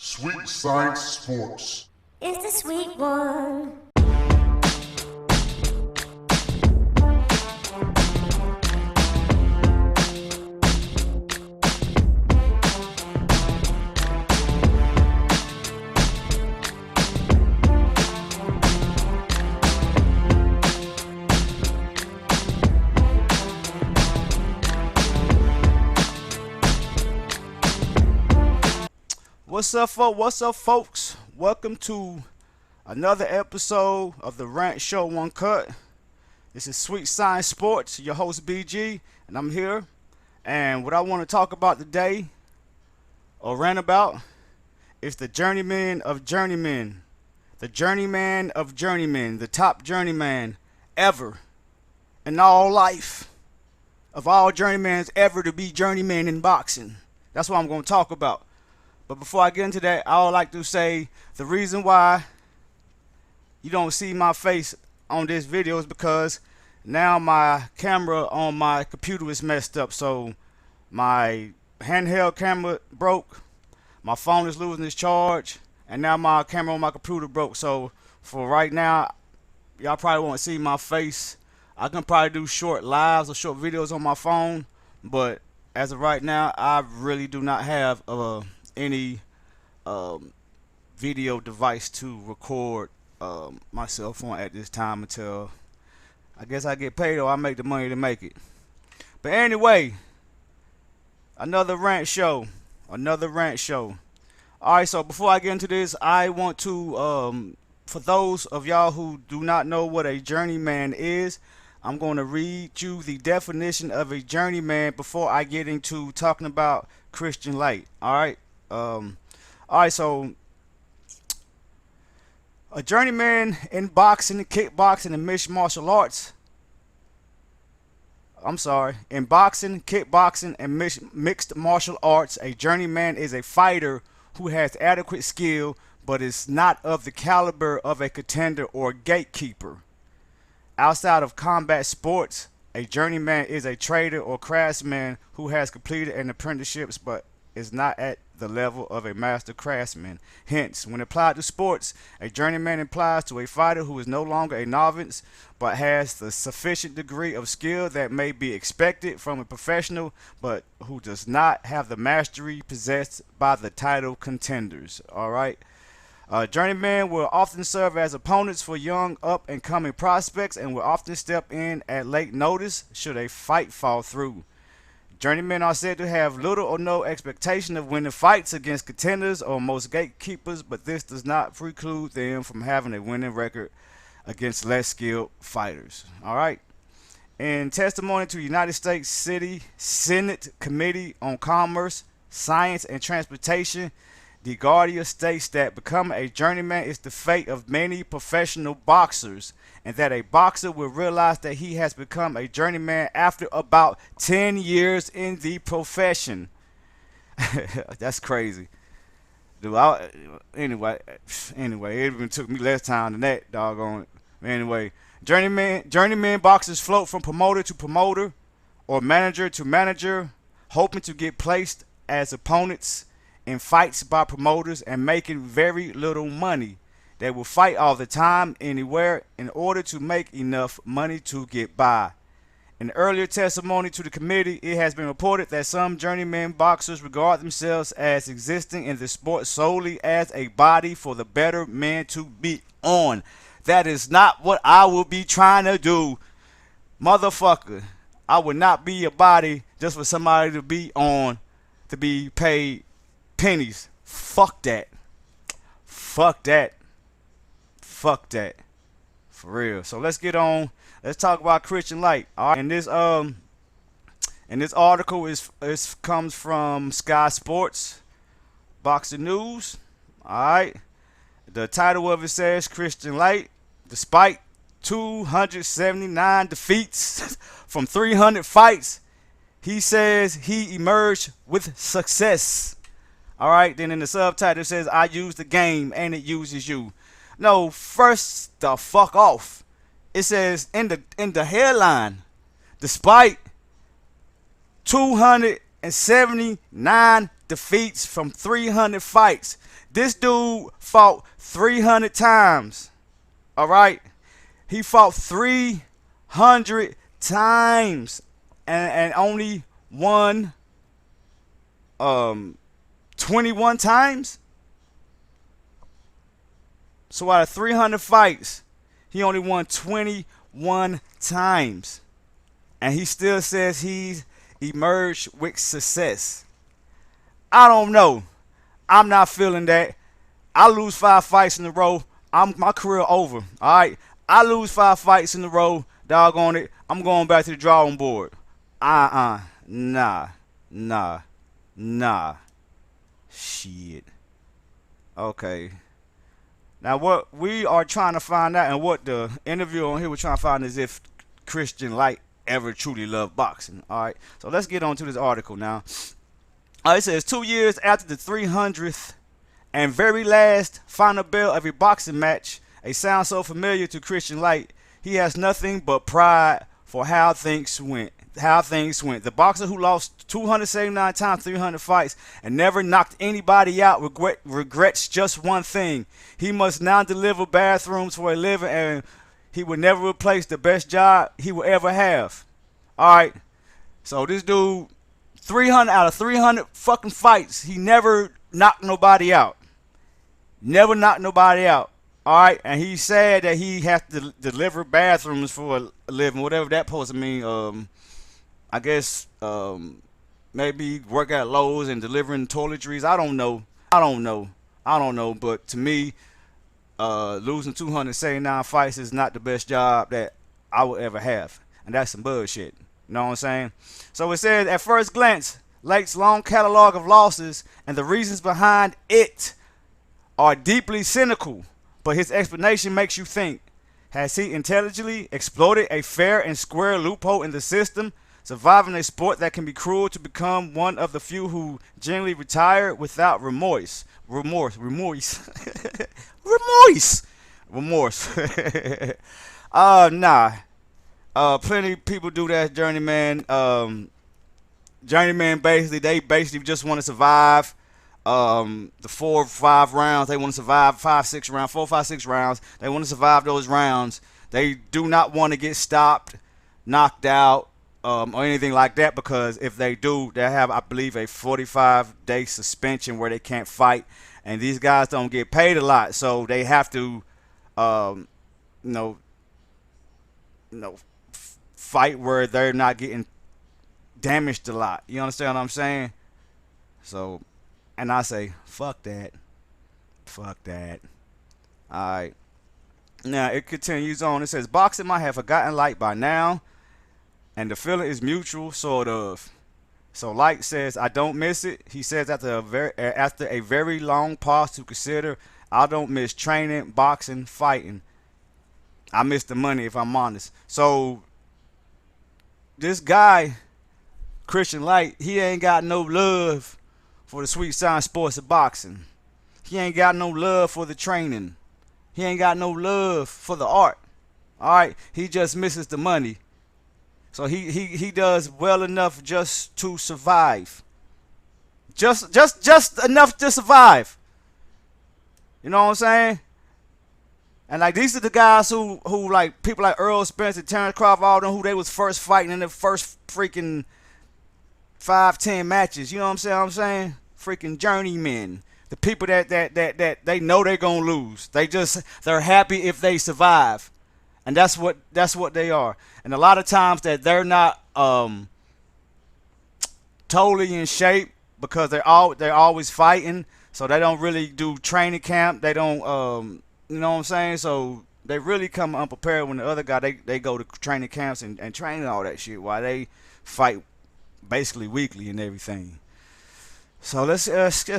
Sweet Science Sports. It's the sweet one. What's up, folks? What's up, folks? Welcome to another episode of the Rant Show Uncut. This is Sweet Science Sports, your host BG, and I'm here. And what I want to talk about today, or rant about, is the Journeyman of Journeymen. The Journeyman of Journeymen, the top journeyman ever in all life. Of all journeymans ever to be journeyman in boxing. That's what I'm going to talk about. But before I get into that, I would like to say the reason why you don't see my face on this video is because now my camera on my computer is messed up. So my handheld camera broke, my phone is losing its charge, and now my camera on my computer broke. So for right now, y'all probably won't see my face. I can probably do short lives or short videos on my phone, but as of right now, I really do not have any video device to record my cell phone at this time until I guess I get paid or I make the money to make it. But anyway, another rant show. Alright, so before I get into this, I want to for those of y'all who do not know what a journeyman is, I'm going to read you the definition of a journeyman before I get into talking about Kristian Laight. Alright, so a journeyman in boxing, kickboxing, and mixed martial arts. In boxing, kickboxing, and mixed martial arts, a journeyman is a fighter who has adequate skill but is not of the caliber of a contender or gatekeeper. Outside of combat sports, a journeyman is a trader or craftsman who has completed an apprenticeship but is not at the level of a master craftsman. Hence, when applied to sports, a journeyman applies to a fighter who is no longer a novice but has the sufficient degree of skill that may be expected from a professional, but who does not have the mastery possessed by the title contenders. Alright. Journeymen will often serve as opponents for young up and coming prospects and will often step in at late notice should a fight fall through. Journeymen are said to have little or no expectation of winning fights against contenders or most gatekeepers, but this does not preclude them from having a winning record against less skilled fighters. Alright. In testimony to United States Senate Committee on Commerce, Science, and Transportation, DeGuardia states that becoming a journeyman is the fate of many professional boxers, and that a boxer will realize that he has become a journeyman after about 10 years in the profession. That's crazy. Dude, anyway, it even took me less time than that, doggone it. Anyway, journeyman boxers float from promoter to promoter or manager to manager, hoping to get placed as opponents in fights by promoters and making very little money. They will fight all the time, anywhere, in order to make enough money to get by. In earlier testimony to the committee, it has been reported that some journeyman boxers regard themselves as existing in the sport solely as a body for the better men to be on. That is not what I will be trying to do, motherfucker. I would not be a body just for somebody to be on, to be paid pennies. Fuck that. For real. So let's get on. Let's talk about Kristian Laight. All right. And this article comes from Sky Sports, Boxing News. All right. The title of it says Kristian Laight, despite 279 defeats from 300 fights, he says he emerged with success. All right, then in the subtitle it says, I use the game and it uses you. No, first the fuck off. It says in the headline, despite 279 defeats from 300 fights. This dude fought 300 times. All right? He fought 300 times and only won 21 times. So out of 300 fights, he only won 21 times. And he still says he's emerged with success. I don't know. I'm not feeling that. I lose 5 fights in a row. My career over. All right. I lose 5 fights in a row. Doggone it. I'm going back to the drawing board. Nah. Shit. Okay. Now what we are trying to find out, and what the interview on here was trying to find, is if Kristian Laight ever truly loved boxing. All right. So let's get on to this article now. It says 2 years after the 300th and very last final bell of a boxing match, a sound so familiar to Kristian Laight, he has nothing but pride for how things went. The boxer who lost 279 times, 300 fights, and never knocked anybody out regrets just one thing. He must now deliver bathrooms for a living, and he will never replace the best job he will ever have. All right. So this dude, 300 out of 300 fucking fights, he never knocked nobody out. All right. And he said that he has to deliver bathrooms for a living, whatever that supposed to mean. I guess maybe work at Lowe's and delivering toiletries. I don't know. But to me, losing 279 fights is not the best job that I will ever have. And that's some bullshit. You know what I'm saying? So it says, at first glance, Laight's long catalog of losses and the reasons behind it are deeply cynical. But his explanation makes you think. Has he intelligently exploited a fair and square loophole in the system, surviving a sport that can be cruel, to become one of the few who generally retire without remorse? Nah. Plenty of people do that, Journeyman. Journeyman basically just want to survive the 4 or 5 rounds. They want to survive 4, 5, 6 rounds. They want to survive those rounds. They do not want to get stopped, knocked out, or anything like that, because if they do, they have, I believe, a 45-day suspension where they can't fight. And these guys don't get paid a lot, so they have to, fight where they're not getting damaged a lot. You understand what I'm saying? So, and I say, fuck that. Alright. Now, it continues on. It says, boxing might have forgotten Laight by now, and the feeling is mutual, sort of. So Laight says, I don't miss it. He says after a very long pause to consider, I don't miss training, boxing, fighting. I miss the money, if I'm honest. So this guy, Kristian Laight, he ain't got no love for the sweet science sports of boxing. He ain't got no love for the training. He ain't got no love for the art. All right, he just misses the money. So he does well enough just to survive. Just enough to survive. You know what I'm saying? And like, these are the guys who like people like Earl Spence and Terrence Crawford, all them, who they was first fighting in the first freaking 5-10 matches. You know what I'm saying? Freaking journeymen. The people that they know they're gonna lose. They're happy if they survive. And that's what they are. And a lot of times that they're not totally in shape because they're always fighting. So they don't really do training camp. They don't you know what I'm saying? So they really come unprepared when the other guy, they go to training camps and train and all that shit while they fight basically weekly and everything. So let's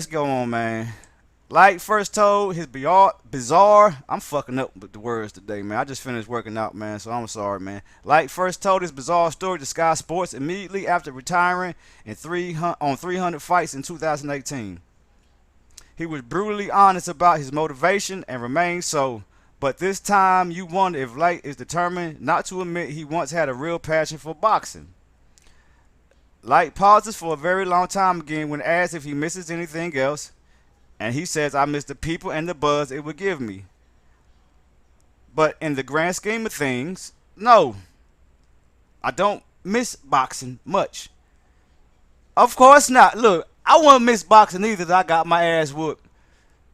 go on, man. Laight first told his bizarre, I'm fucking up with the words today, man. I just finished working out, man, so I'm sorry, man. Laight first told his bizarre story to Sky Sports immediately after retiring on 300 fights in 2018. He was brutally honest about his motivation and remains so. But this time you wonder if Laight is determined not to admit he once had a real passion for boxing. Laight pauses for a very long time again when asked if he misses anything else, and he says, I miss the people and the buzz it would give me. But in the grand scheme of things, no, I don't miss boxing much. Of course not. Look, I wouldn't miss boxing either. I got my ass whooped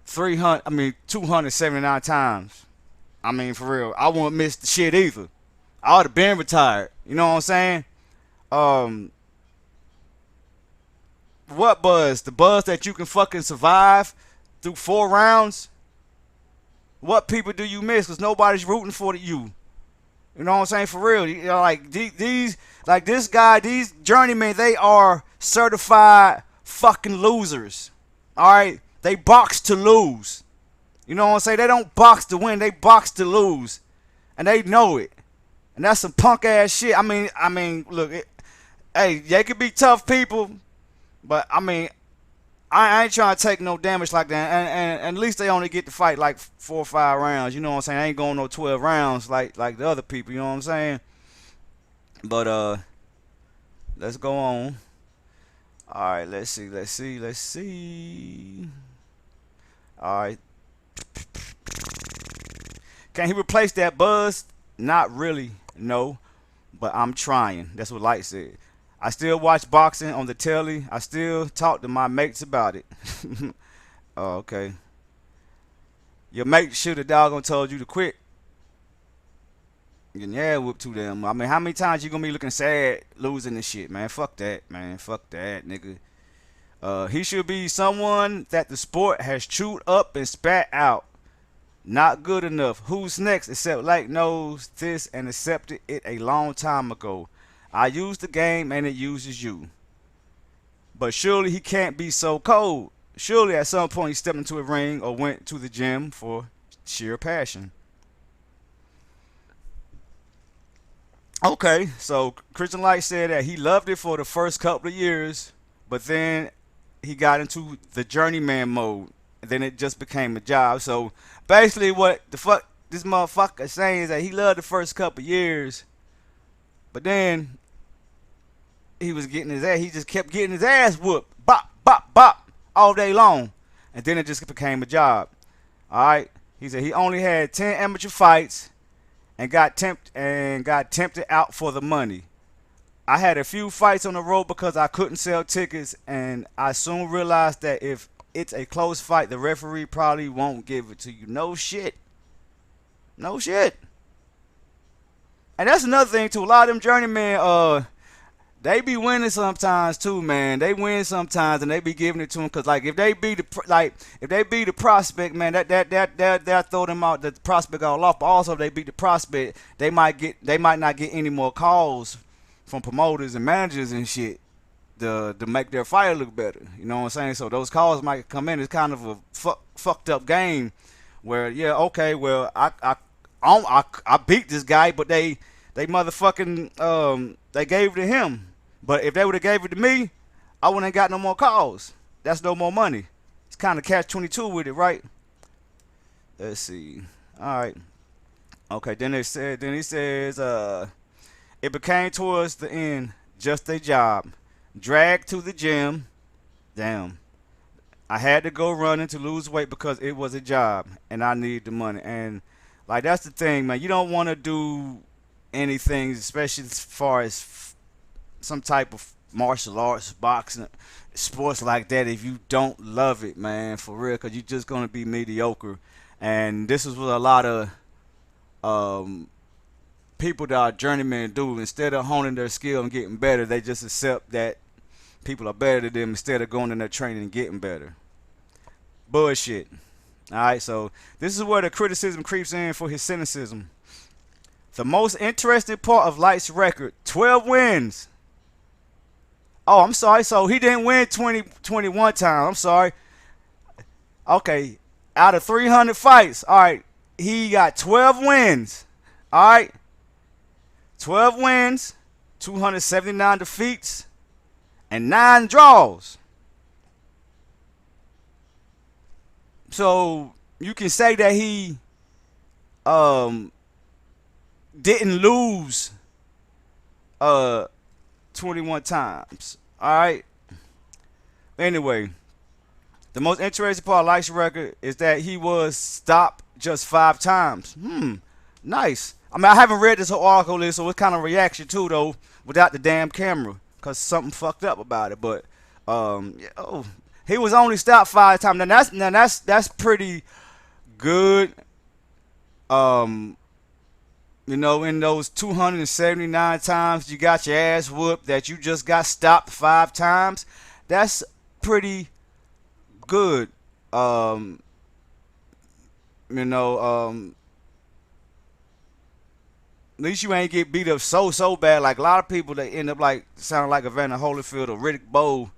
279 times. I mean, for real, I wouldn't miss the shit either. I would have been retired. You know what I'm saying? Um, what buzz? The buzz that you can fucking survive through 4 rounds? What people do you miss? Because nobody's rooting for you. You know what I'm saying? For real. You know, like these, like this guy, these journeymen, they are certified fucking losers. All right? They box to lose. You know what I'm saying? They don't box to win. They box to lose. And they know it. And that's some punk ass shit. I mean, look, hey, they could be tough people, but I mean, I ain't trying to take no damage like that. And at least they only get to fight like 4 or 5 rounds. You know what I'm saying? I ain't going no 12 rounds like the other people. You know what I'm saying? But let's go on. All right, let's see. All right. Can he replace that buzz? Not really, no. But I'm trying. That's what Laight said. I still watch boxing on the telly. I still talk to my mates about it. Oh, okay. Your mate should have doggone told you to quit. Getting your ass whooped too damn. I mean, how many times you gonna be looking sad losing this shit, man? Fuck that, man. Fuck that, nigga. He should be someone that the sport has chewed up and spat out. Not good enough. Who's next? Except Laight knows this and accepted it a long time ago. I use the game and it uses you. But surely he can't be so cold. Surely at some point he stepped into a ring or went to the gym for sheer passion. Okay, so Kristian Laight said that he loved it for the first couple of years, but then he got into the journeyman mode. And then it just became a job. So basically what the fuck this motherfucker is saying is that he loved the first couple of years, but then he was getting his ass, he just kept getting his ass whooped. Bop, bop, bop, all day long. And then it just became a job. Alright? He said he only had 10 amateur fights and got tempted out for the money. I had a few fights on the road because I couldn't sell tickets, and I soon realized that if it's a close fight, the referee probably won't give it to you. No shit. No shit. And that's another thing too. A lot of them journeymen, they be winning sometimes too, man. They win sometimes, and they be giving it to them because, like, if they be the prospect, man, they'll throw them out the prospect all off. But also, if they beat the prospect, they might not get any more calls from promoters and managers and shit to make their fighter look better. You know what I'm saying? So those calls might come in. It's kind of a fucked up game where, yeah, okay, well, I beat this guy, but they motherfucking they gave it to him. But if they would have gave it to me, I wouldn't have got no more calls. That's no more money. It's kind of catch-22 with it, right? Let's see. All right. Okay. Then he says, it became towards the end just a job. Dragged to the gym. Damn. I had to go running to lose weight because it was a job and I needed the money. And like, that's the thing, man. You don't want to do anything, especially as far as some type of martial arts, boxing, sports like that, if you don't love it, man, for real, because you're just going to be mediocre. And this is what a lot of people that are journeymen do. Instead of honing their skill and getting better, they just accept that people are better than them instead of going in their training and getting better. Bullshit. Alright, so this is where the criticism creeps in for his cynicism. The most interesting part of Laight's record, 12 wins. Oh, I'm sorry. So he didn't win 21 times. I'm sorry. Okay. Out of 300 fights, all right, he got 12 wins. All right. 12 wins, 279 defeats, and 9 draws. So you can say that he didn't lose 21 times. All right. Anyway, the most interesting part of Light's record is that he was stopped just 5 times. Nice. I mean, I haven't read this whole article list, so it's kind of reaction too, though, without the damn camera, cause something fucked up about it. But he was only stopped 5 times. That's pretty good. You know, in those 279 times you got your ass whooped, that you just got stopped 5 times. That's pretty good. You know, at least you ain't get beat up so bad. Like a lot of people, they end up like sounding like Evander Holyfield or Riddick Bowe,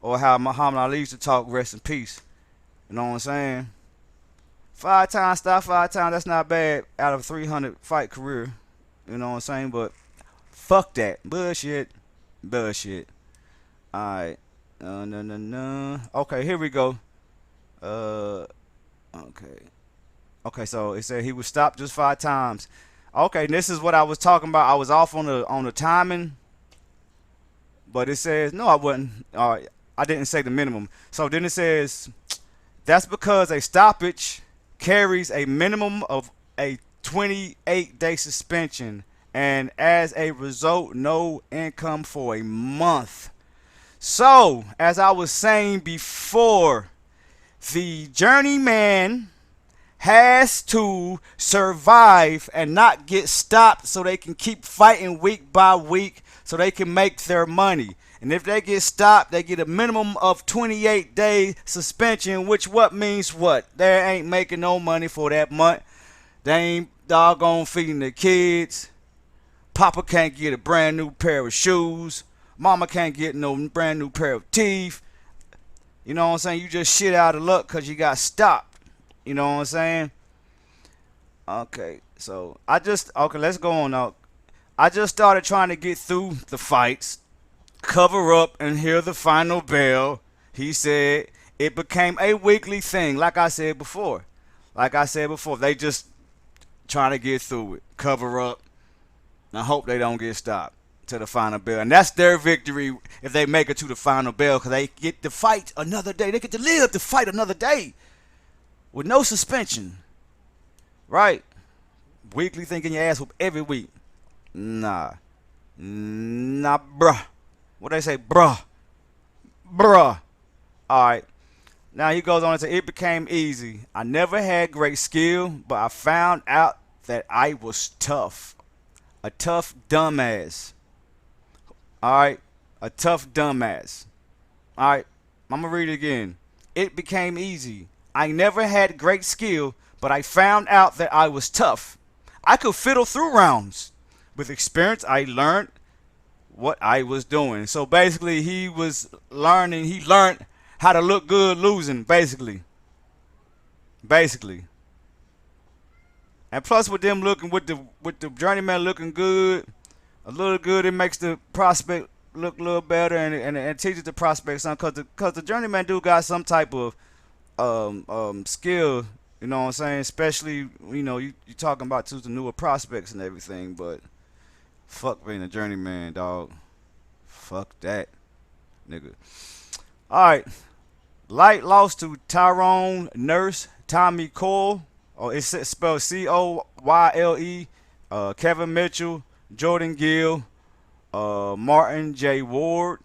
or how Muhammad Ali used to talk. Rest in peace. You know what I'm saying? 5 times, stop 5 times. That's not bad out of a 300 fight career. You know what I'm saying? But fuck that bullshit. All right. No. Okay, here we go. Okay. So it said he was stopped just 5 times. Okay, this is what I was talking about. I was off on the timing, but it says no, I wasn't. All right, I didn't say the minimum. So then it says that's because a stoppage carries a minimum of a 28-day suspension, and as a result, no income for a month. So, as I was saying before, the Journeyman has to survive and not get stopped so they can keep fighting week by week so they can make their money. And if they get stopped, they get a minimum of 28-day suspension, which what means what? They ain't making no money for that month. They ain't doggone feeding the kids. Papa can't get a brand new pair of shoes. Mama can't get no brand new pair of teeth. You know what I'm saying? You just shit out of luck because you got stopped. You know what I'm saying? Okay, so let's go on now. I just started trying to get through the fights, cover up, and hear the final bell. He said it became a weekly thing, like I said before. They just trying to get through it, cover up, and I hope they don't get stopped to the final bell. And that's their victory if they make it to the final bell, because they get to fight another day. They get to live to fight another day with no suspension. Right? Weekly thinking your ass whoop every week. Nah, bruh. What they say? Bruh. Alright. Now he goes on and says, it became easy. I never had great skill, but I found out that I was tough. A tough dumbass. Alright? A tough dumbass. Alright? I'm going to read it again. It became easy. I never had great skill, but I found out that I was tough. I could fiddle through rounds. With experience, I learned what I was doing. So basically, he learned how to look good losing, basically. And plus with them looking, with the Journeyman looking good, a little good, it makes the prospect look a little better, and it teaches the prospect something, cause the Journeyman do got some type of skill, you know what I'm saying? Especially, you know, you talking about to the newer prospects and everything, but fuck being a Journeyman, dog. Fuck that, nigga. Alright. Laight lost to Tyrone Nurse, Tommy Coyle, or it's spelled Coyle, Kevin Mitchell, Jordan Gill, Martin J. Ward,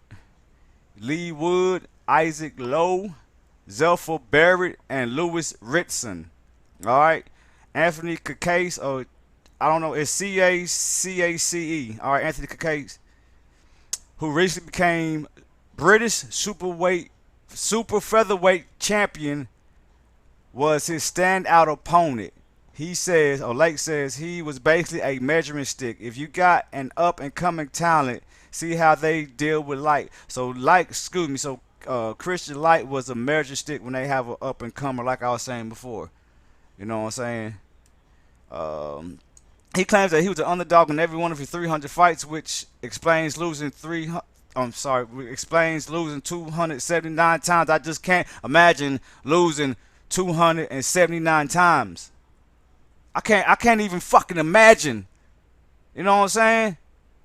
Lee Wood, Isaac Lowe, Zelfa Barrett, and Lewis Ritson. Alright. Anthony Cacase, or I don't know, it's Cacace. Alright, Anthony Cacase, who recently became British super featherweight champion, was his standout opponent. He says, or Laight says, he was basically a measuring stick. If you got an up and coming talent, see how they deal with Laight. So Kristian Laight was a measuring stick when they have an up and comer, like I was saying before. You know what I'm saying? He claims that he was an underdog in every one of his 300 fights, which explains losing 279 times. I just can't imagine losing 279 times. I can't even fucking imagine. You know what I'm saying?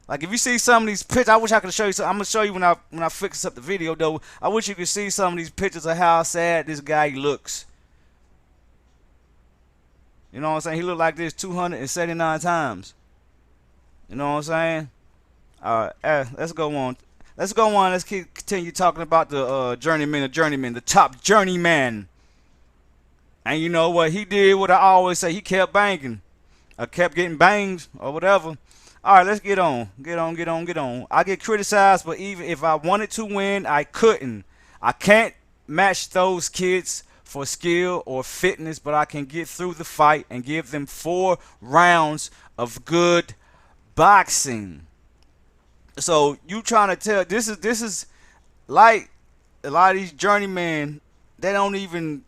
Like if you see some of these pictures, I wish I could show you. I'm gonna show you when I fix up the video though. I wish you could see some of these pictures of how sad this guy looks. You know what I'm saying? He looked like this 279 times. You know what I'm saying? All right, let's go on. Let's go on. Let's continue talking about the Journeyman, the top Journeyman. And you know what he did? What I always say, he kept banging. I kept getting banged or whatever. All right, let's get on. Get on. I get criticized, but even if I wanted to win, I couldn't. I can't match those kids for skill or fitness, but I can get through the fight and give them 4 rounds of good boxing. So you trying to tell this is like a lot of these journeymen, they don't even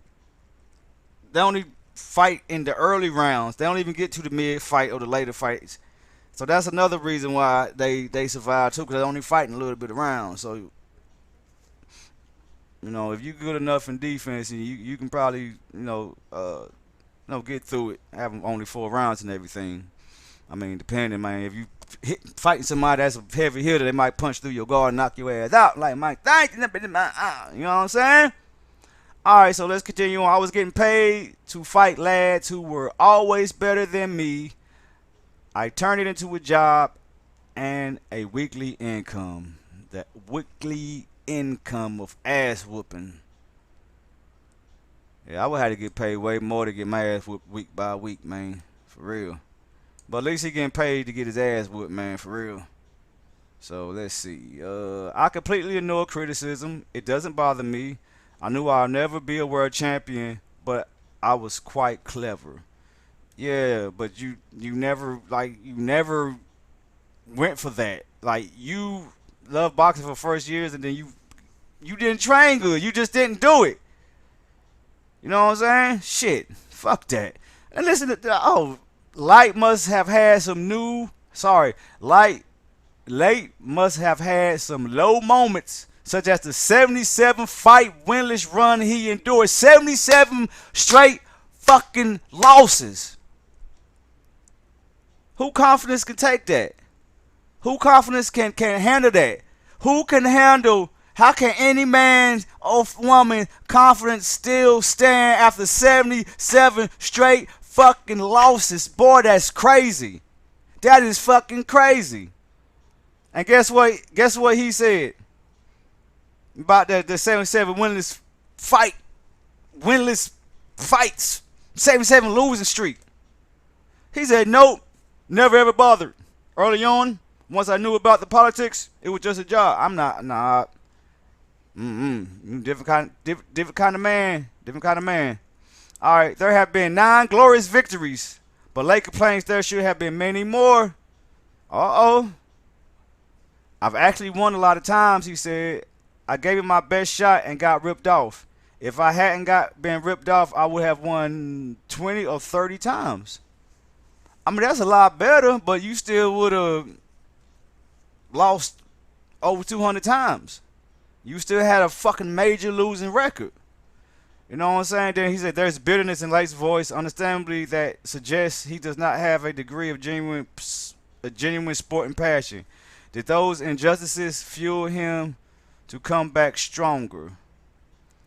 fight in the early rounds. They don't even get to the mid fight or the later fights. So that's another reason why they survive too, because they're only fighting a little bit of rounds. So you know, if you're good enough in defense, you can probably get through it. Have only 4 rounds and everything. I mean, depending, man. If you fighting somebody that's a heavy hitter, they might punch through your guard and knock your ass out. Like Mike, you know what I'm saying? All right, so let's continue on. I was getting paid to fight lads who were always better than me. I turned it into a job and a weekly income. That weekly income of ass whooping. Yeah, I would have to get paid way more to get my ass whooped week by week, man. For real. But at least he getting paid to get his ass whooped, man. For real. So let's see. I completely ignore criticism. It doesn't bother me. I knew I'll never be a world champion, but I was quite clever. Yeah, but you never went for that. Like, you love boxing for first years, and then you didn't train good. You just didn't do it. You know what I'm saying? Shit, fuck that. And listen to Laight must have had some Laight must have had some low moments, such as the 77 fight winless run he endured. 77 straight fucking losses. Who confidence can take that? Who confidence can handle that? Who can handle, how can any man or woman confidence still stand after 77 straight fucking losses? Boy, that's crazy. That is fucking crazy. And guess what? Guess what he said about the 77 winless fights, 77 losing streak. He said, nope, never ever bothered. Early on, once I knew about the politics, it was just a job. I'm not, different kind of man. All right, there have been 9 glorious victories, but Laight complains there should have been many more. I've actually won a lot of times, he said. I gave it my best shot and got ripped off. If I hadn't been ripped off, I would have won 20 or 30 times. I mean, that's a lot better, but you still would have lost over 200 times. You still had a fucking major losing record. You know what I'm saying? Then he said there's bitterness in Laight's voice, understandably, that suggests he does not have a degree of genuine sporting passion. Did those injustices fuel him to come back stronger?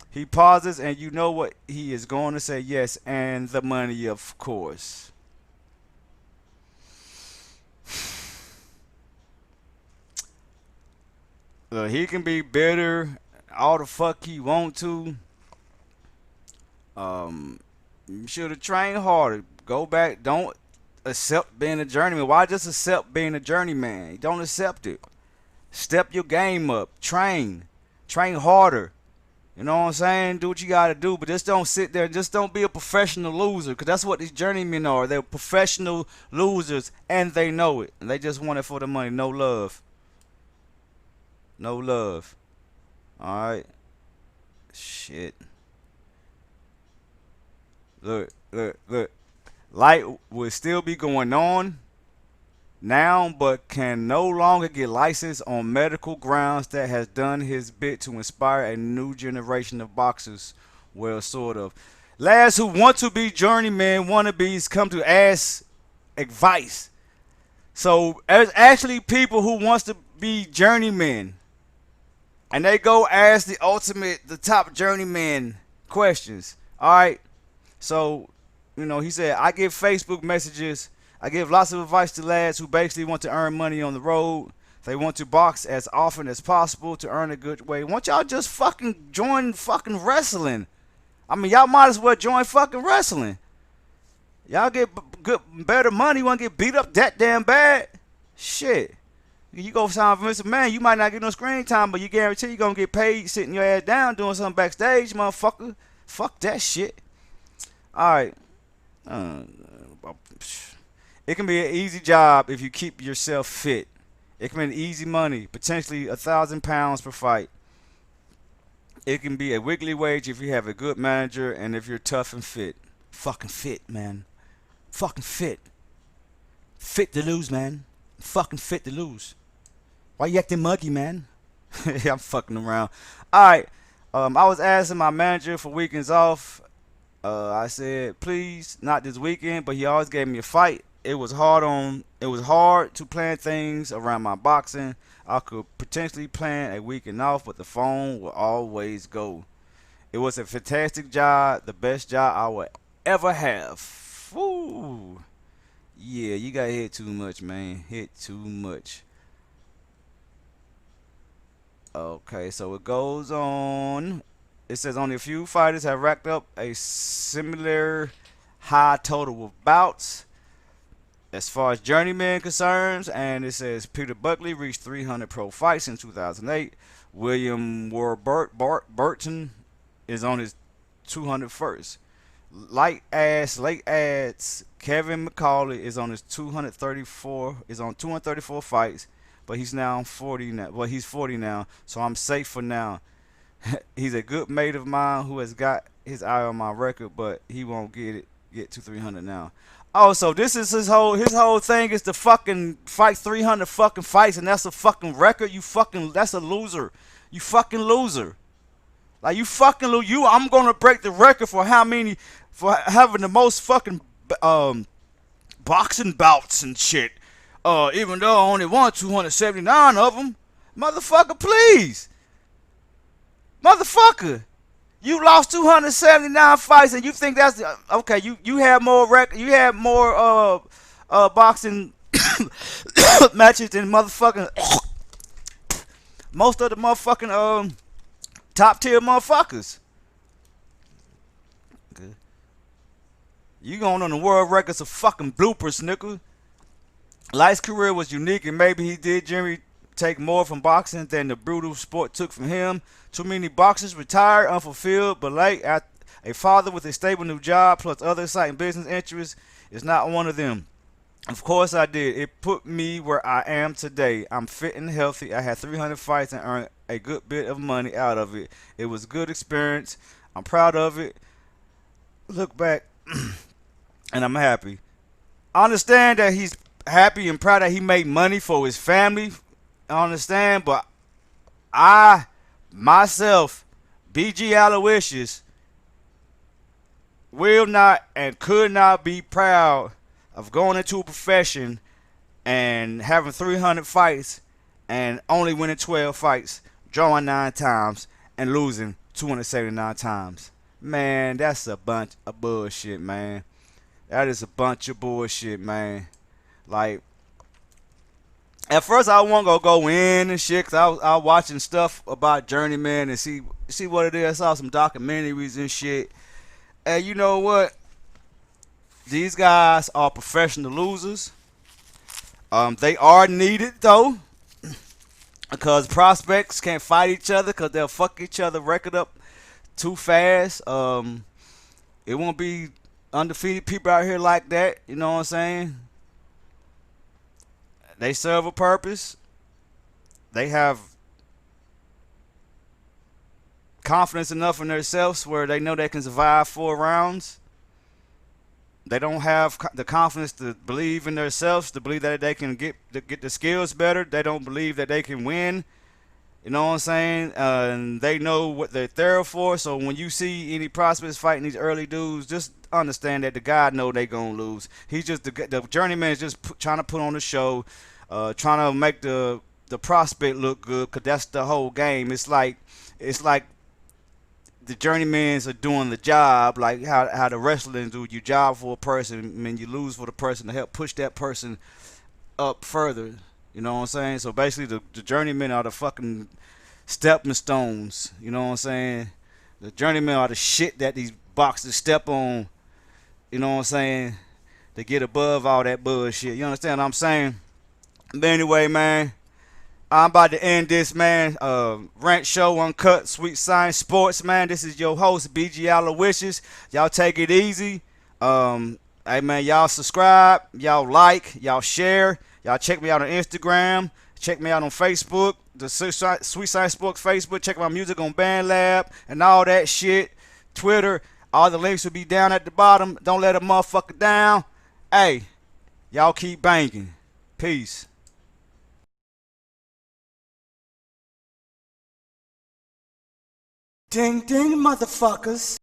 He pauses, and you know what he is going to say. Yes, and the money, of course. Look, he can be bitter all the fuck he want to. You should have trained harder. Go back. Don't accept being a journeyman. Why just accept being a journeyman? Don't accept it. Step your game up. Train harder. You know what I'm saying? Do what you got to do, but just don't sit there. Just don't be a professional loser, because that's what these journeymen are. They're professional losers, and they know it. And they just want it for the money. No love. No love. All right. Shit. Look. Laight will still be going on now, but can no longer get licensed on medical grounds. That has done his bit to inspire a new generation of boxers. Well, sort of. Lads who want to be journeyman wannabes come to ask advice. So there's actually people who wants to be journeymen, and they go ask the top journeyman questions. All right. So, he said, I give Facebook messages. I give lots of advice to lads who basically want to earn money on the road. They want to box as often as possible to earn a good way. Won't y'all just fucking join fucking wrestling? I mean, y'all might as well join fucking wrestling. Y'all get better money. You want to get beat up that damn bad? Shit. You go sign for Mr. Man, you might not get no screen time, but you guarantee you're going to get paid sitting your ass down doing something backstage, motherfucker. Fuck that shit. Alright. It can be an easy job if you keep yourself fit. It can be easy money, potentially £1,000 per fight. It can be a weekly wage if you have a good manager and if you're tough and fit. Fucking fit, man. Fucking fit. Fit to lose, man. Fucking fit to lose. Why you acting muggy, man? I'm fucking around. Alright. I was asking my manager for weekends off. I said, please, not this weekend, but he always gave me a fight. It was hard to plan things around my boxing. I could potentially plan a weekend off, but the phone will always go. It was a fantastic job, the best job I would ever have. Woo. Yeah, you got hit too much, man. Hit too much. Okay, so it goes on. It says only a few fighters have racked up a similar high total of bouts as far as Journeyman concerns, and it says Peter Buckley reached 300 pro fights in 2008. William Warburton is on his 201st. Laight-The Kevin McCauley is on his 234 fights, but he's now 40 now. Well, he's 40 now, so I'm safe for now. He's a good mate of mine who has got his eye on my record, but he won't get to 300 now. Oh, so this is his whole thing is to fucking fight 300 fucking fights, and that's a fucking record. That's a loser. You fucking loser. Like, you fucking I'm gonna break the record for having the most fucking boxing bouts and shit. Even though I only won 279 of them, motherfucker, please. Motherfucker, you lost 279 fights, and you think that's okay? You had more boxing matches than motherfucking most of the motherfucking top tier motherfuckers. Okay. You going on the world records of fucking bloopers, nigga. Light's career was unique, and maybe he did Jimmy take more from boxing than the brutal sport took from him. Too many boxers retired unfulfilled, but Laight, a father with a stable new job plus other exciting business interests, is not one of them. Of course I did. It put me where I am today. I'm fit and healthy. I had 300 fights and earned a good bit of money out of it. It was a good experience. I'm proud of it. Look back, and I'm happy. I understand that he's happy and proud that he made money for his family. I understand, but I, myself, BG Aloysius, will not and could not be proud of going into a profession and having 300 fights and only winning 12 fights, drawing 9 times, and losing 279 times. Man, that's a bunch of bullshit, man. That is a bunch of bullshit, man. Like, at first I wasn't gonna go in and shit, cause I was watching stuff about Journeyman and see what it is. I saw some documentaries and shit. And you know what? These guys are professional losers. They are needed though, because prospects can't fight each other, cause they'll fuck each other record up too fast. It won't be undefeated people out here like that. You know what I'm saying? They serve a purpose. They have confidence enough in themselves where they know they can survive 4 rounds. They don't have the confidence to believe in themselves, to believe that they can get the skills better. They don't believe that they can win You know what I'm saying? And they know what they're there for. So when you see any prospects fighting these early dudes, just understand that the guy know they gonna lose. He's just the journeyman is just trying to put on the show, trying to make the prospect look good, cause that's the whole game. It's like the journeymans are doing the job, like how the wrestling do. You job for a person, and then you lose for the person to help push that person up further. You know what I'm saying? So basically, the journeymen are the fucking stepping stones. You know what I'm saying? The journeymen are the shit that these boxers step on. You know what I'm saying? To get above all that bullshit. You understand what I'm saying? But anyway, man, I'm about to end this, man. Rant Show Uncut, Sweet Science Sports, man. This is your host, BG Aloysius. Y'all take it easy. Hey, man, y'all subscribe, y'all like, y'all share. Y'all check me out on Instagram. Check me out on Facebook, the Sweet Science Sports Facebook. Check my music on BandLab and all that shit. Twitter, all the links will be down at the bottom. Don't let a motherfucker down. Hey, y'all keep banging. Peace. Ding, ding, motherfuckers.